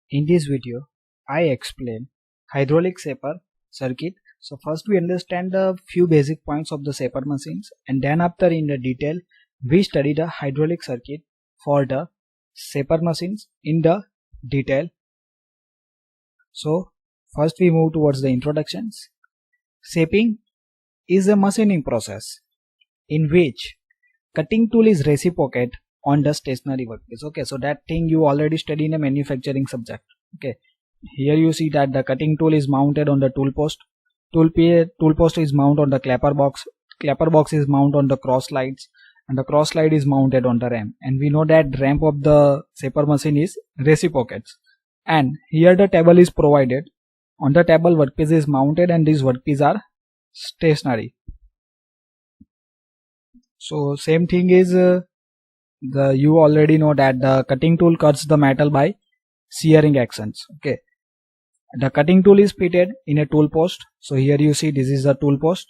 In this video, I explain hydraulic shaper circuit. So first we understand the few basic points of the shaper machines, and then after in the detail we study the hydraulic circuit for the shaper machines in the detail. So first we move towards the introductions. Shaping is a machining process in which cutting tool is reciprocate on the stationary workpiece. Okay, so that thing you already studied in a manufacturing subject. Okay, here you see that the cutting tool is mounted on the tool post. Tool post is mounted on the clapper box. Clapper box is mounted on the cross slides, and the cross slide is mounted on the ramp. And we know that ramp of the shaper machine is reciprocates. And here the table is provided. On the table workpiece is mounted, and these workpieces are stationary. So same thing is you already know that the cutting tool cuts the metal by shearing actions. Okay, the cutting tool is fitted in a tool post. So here you see this is the tool post.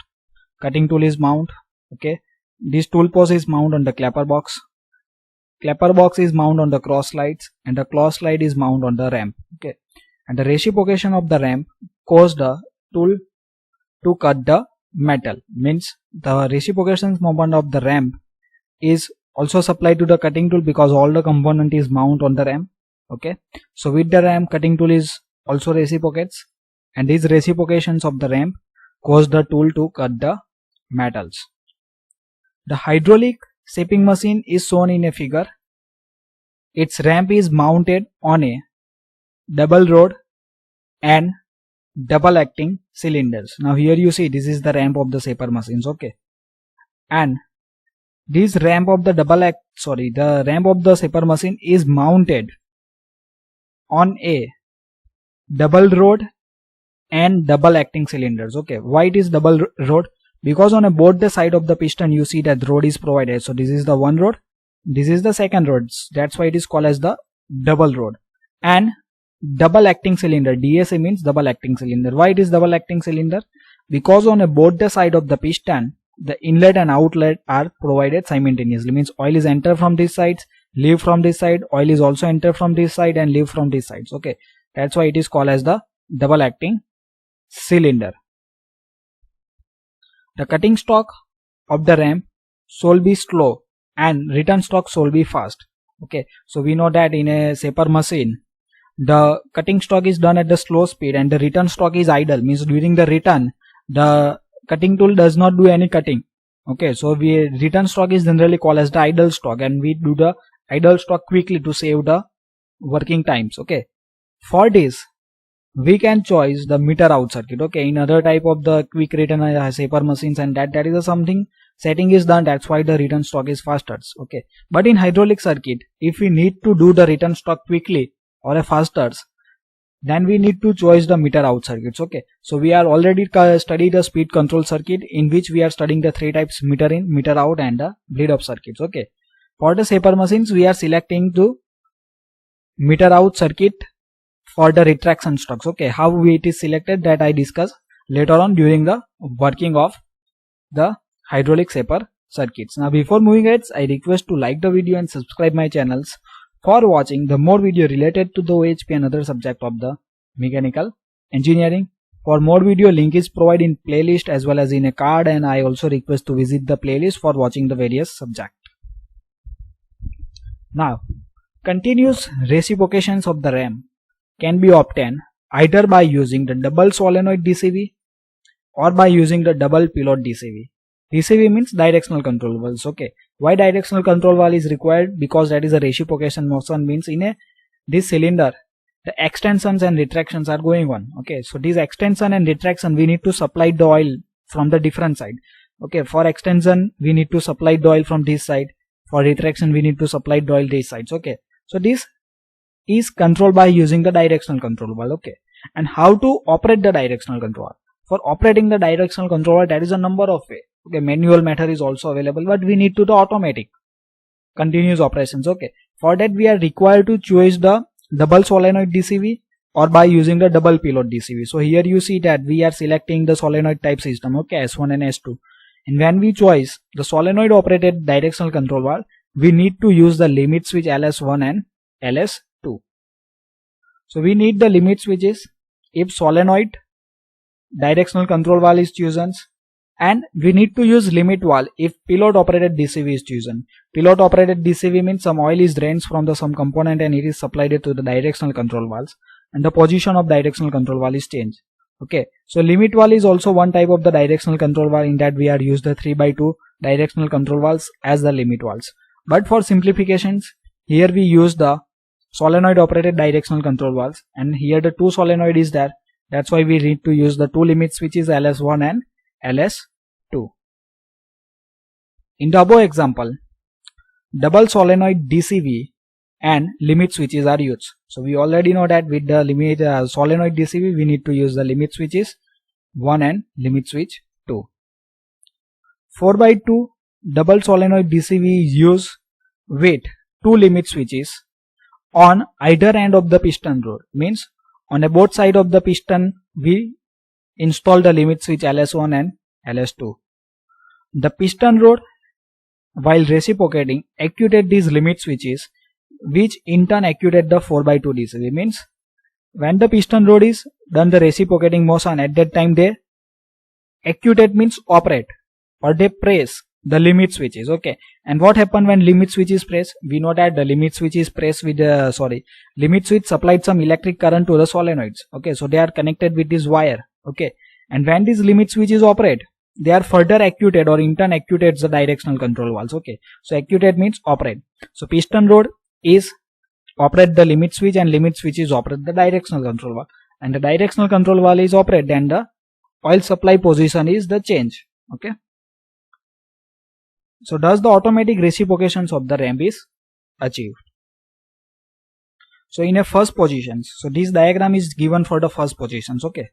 Cutting tool is mount. Okay, this tool post is mount on the clapper box. Clapper box is mount on the cross slides, and the cross slide is mount on the ramp. Okay, and the reciprocation of the ramp cause the tool to cut the metal, means the reciprocation moment of the ramp is also supplied to the cutting tool because all the component is mount on the ramp. Okay, so with the ramp cutting tool is also reciprocates, and these reciprocations of the ramp cause the tool to cut the metals. The hydraulic shaping machine is shown in a figure. Its ramp is mounted on a double rod and double acting cylinders. Now here you see this is the ramp of the shaper machines. Okay, and this ramp of the the ramp of the shaper machine is mounted on a double rod and double acting cylinders. Okay, why it is double rod? Because on both the side of the piston you see that rod is provided. So this is the one rod, this is the second rod. That's why it is called as the double rod. And double acting cylinder, DAC means double acting cylinder. Why it is double acting cylinder? Because on both the side of the piston the inlet and outlet are provided simultaneously, means oil is enter from this side, leave from this side, oil is also enter from this side and leave from this side. Okay, that's why it is called as the double acting cylinder. The cutting stroke of the ramp shall be slow and return stroke shall be fast. Okay, so we know that in a shaper machine the cutting stroke is done at the slow speed and the return stroke is idle, means during the return the cutting tool does not do any cutting. Okay, so return stroke is generally called as the idle stroke, and we do the idle stroke quickly to save the working times. Okay, for this we can choose the meter out circuit. Okay, in other type of the quick return shaper machines and that is something setting is done, that's why the return stroke is faster. Okay, but in hydraulic circuit if we need to do the return stroke quickly or a faster, then we need to choose the meter out circuits. Okay, so we are already studied the speed control circuit in which we are studying the three types: meter in, meter out and the bleed off circuits. Okay, for the shaper machines we are selecting to meter out circuit for the retraction strokes. Okay, how it is selected that I discuss later on during the working of the hydraulic shaper circuits. Now before moving ahead, I request to like the video and subscribe my channels for watching the more video related to the OHP and other subject of the mechanical engineering. For more video, link is provided in playlist as well as in a card, and I also request to visit the playlist for watching the various subject. Now continuous reciprocations of the ramp can be obtained either by using the double solenoid DCV or by using the double pilot DCV. DCV means directional control valves. Okay, why directional control valve is required? Because that is a reciprocation motion, means in this cylinder the extensions and retractions are going on. Okay, so this extension and retraction we need to supply the oil from the different side. Okay, for extension we need to supply the oil from this side, for retraction we need to supply the oil this sides. Okay, so this is controlled by using the directional control valve. Okay, and how to operate the directional control? For operating the directional controller, that is a number of way. Okay, manual method is also available, but we need to do automatic continuous operations. Okay, for that we are required to choose the double solenoid DCV or by using the double pilot DCV. So here you see that we are selecting the solenoid type system. Okay, S1 and S2, and when we choose the solenoid operated directional control valve, we need to use the limit switch LS1 and LS2. So we need the limit switches if solenoid directional control valve is chosen, and we need to use limit valve if pilot operated DCV is chosen. Pilot operated DCV means some oil is drained from some component and it is supplied to the directional control valves, and the position of directional control valve is changed. Okay, so limit valve is also one type of the directional control valve, in that we are used the 3x2 directional control valves as the limit valves. But for simplifications, here we use the solenoid operated directional control valves, and here the two solenoid is there. That's why we need to use the two limit switches LS1 and LS2. In the above example, double solenoid DCV and limit switches are used. So we already know that with the limit solenoid DCV we need to use the limit switches 1 and limit switch 2. 4x2 double solenoid DCV is used with two limit switches on either end of the piston rod. Means on a both side of the piston we install the limit switch LS1 and LS2. The piston rod, while reciprocating, actuated these limit switches, which in turn actuated the 4x2 DCV. Means when the piston rod is done the reciprocating motion, at that time they actuate means operate, or they press the limit switches. Okay, and what happened when limit switch is pressed? We know that the limit switch is pressed with limit switch supplied some electric current to the solenoids. Okay, so they are connected with this wire. Okay, and when these limit switches operate, they are further actuated, or in turn actuates the directional control valves. Okay, so actuate means operate. So piston rod is operate the limit switch, and limit switch is operate the directional control valve, and the directional control valve is operate, then the oil supply position is the change. Okay, so thus the automatic reciprocations of the ramp is achieved. So in a first positions, so this diagram is given for the first positions. Okay,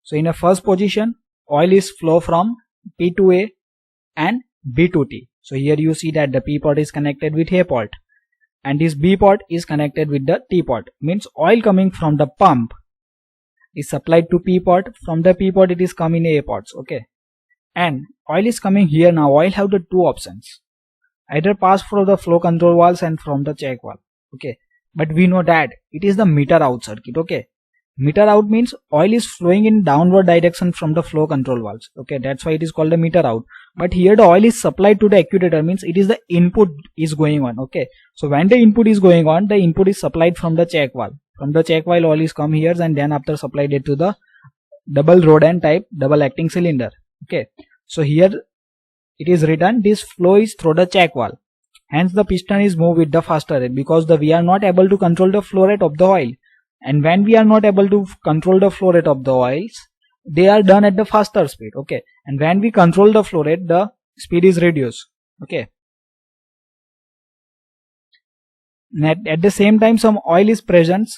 so in a first position, oil is flow from P to A and B to T. So here you see that the P port is connected with A port, and this B port is connected with the T port. Means oil coming from the pump is supplied to P port. From the P port it is coming A ports. Okay, and oil is coming here. Now oil have the two options, either pass through the flow control valves and from the check valve. Okay, but we know that it is the meter out circuit. Okay, meter out means oil is flowing in downward direction from the flow control valves. Okay, that's why it is called the meter out. But here the oil is supplied to the actuator, means it is the input is going on. Okay, so when the input is going on, the input is supplied from the check valve. From the check valve oil is come here, and then after supplied it to the double rod end type double acting cylinder. Okay, so here it is written this flow is through the check valve, hence the piston is moved with the faster rate, because we are not able to control the flow rate of the oil. And when we are not able to control the flow rate of the oils, they are done at the faster speed. Okay, and when we control the flow rate, the speed is reduced. Okay, at the same time some oil is present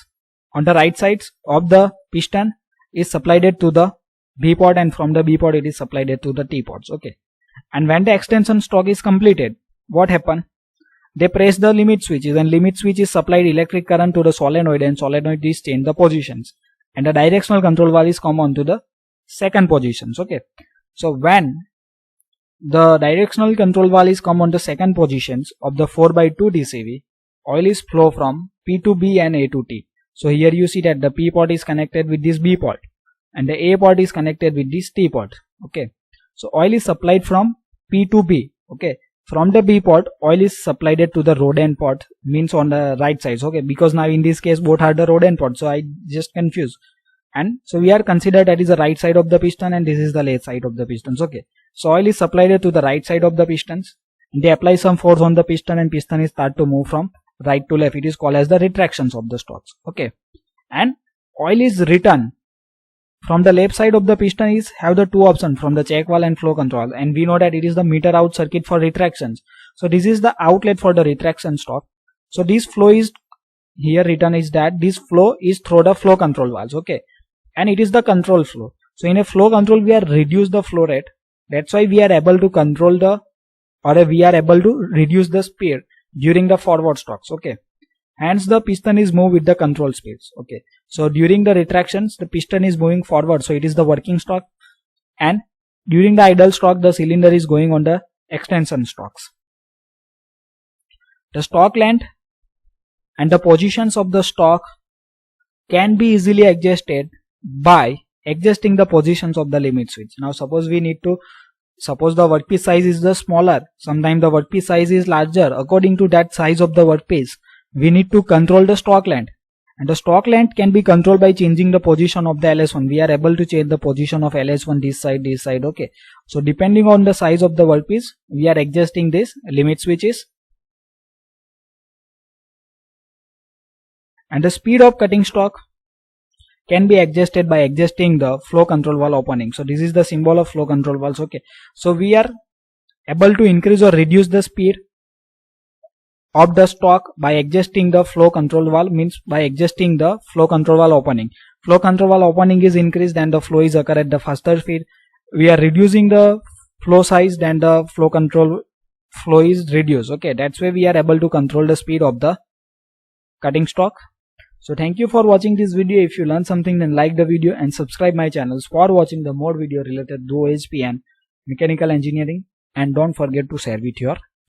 on the right sides of the piston, is supplied to the B port, and from the B port it is supplied to the T ports. Okay, and when the extension stroke is completed, what happen? They press the limit switches, and limit switch is supplied electric current to the solenoid, and solenoid is change the positions, and the directional control valve is come on to the second positions. Okay, so when the directional control valve is come on the second positions of the 4x2 DCV, oil is flow from P to B and A to T. So here you see that the P port is connected with this B port, and the A port is connected with this T port. Okay, so oil is supplied from P to B. Okay, from the B port oil is supplied to the rod end port, means on the right side. Okay, because now in this case both are the rod end port, so I just confused. And so we are considered that is the right side of the piston, and this is the left side of the pistons. Okay, so oil is supplied to the right side of the pistons, they apply some force on the piston, and piston is start to move from right to left. It is called as the retractions of the stocks. Okay, and oil is returned from the left side of the piston is have the two options from the check valve and flow control, and we know that it is the meter out circuit for retractions. So this is the outlet for the retraction stock. So this flow is here written is that this flow is through the flow control valves. Okay, and it is the control flow. So in a flow control we are reduce the flow rate, that's why we are able to control the, or we are able to reduce the speed during the forward stocks. Okay, hence the piston is moved with the control speeds. Okay, so during the retractions the piston is moving forward, so it is the working stock, and during the idle stock the cylinder is going on the extension stocks. The stock length and the positions of the stock can be easily adjusted by adjusting the positions of the limit switch. Now suppose the workpiece size is the smaller, sometimes the workpiece size is larger. According to that size of the workpiece, we need to control the stroke length, and the stroke length can be controlled by changing the position of the LS1. We are able to change the position of LS1 this side. Okay, so depending on the size of the workpiece, we are adjusting this limit switches. And the speed of cutting stroke can be adjusted by adjusting the flow control valve opening. So this is the symbol of flow control valves. Okay, so we are able to increase or reduce the speed of the stroke by adjusting the flow control valve, means by adjusting the flow control valve opening. Flow control valve opening is increased and the flow is occur at the faster speed. We are reducing the flow size, then the flow is reduced. Okay, that's why we are able to control the speed of the cutting stroke. So thank you for watching this video. If you learned something, then like the video and subscribe my channels for watching the more video related to OSP and mechanical engineering, and don't forget to share with your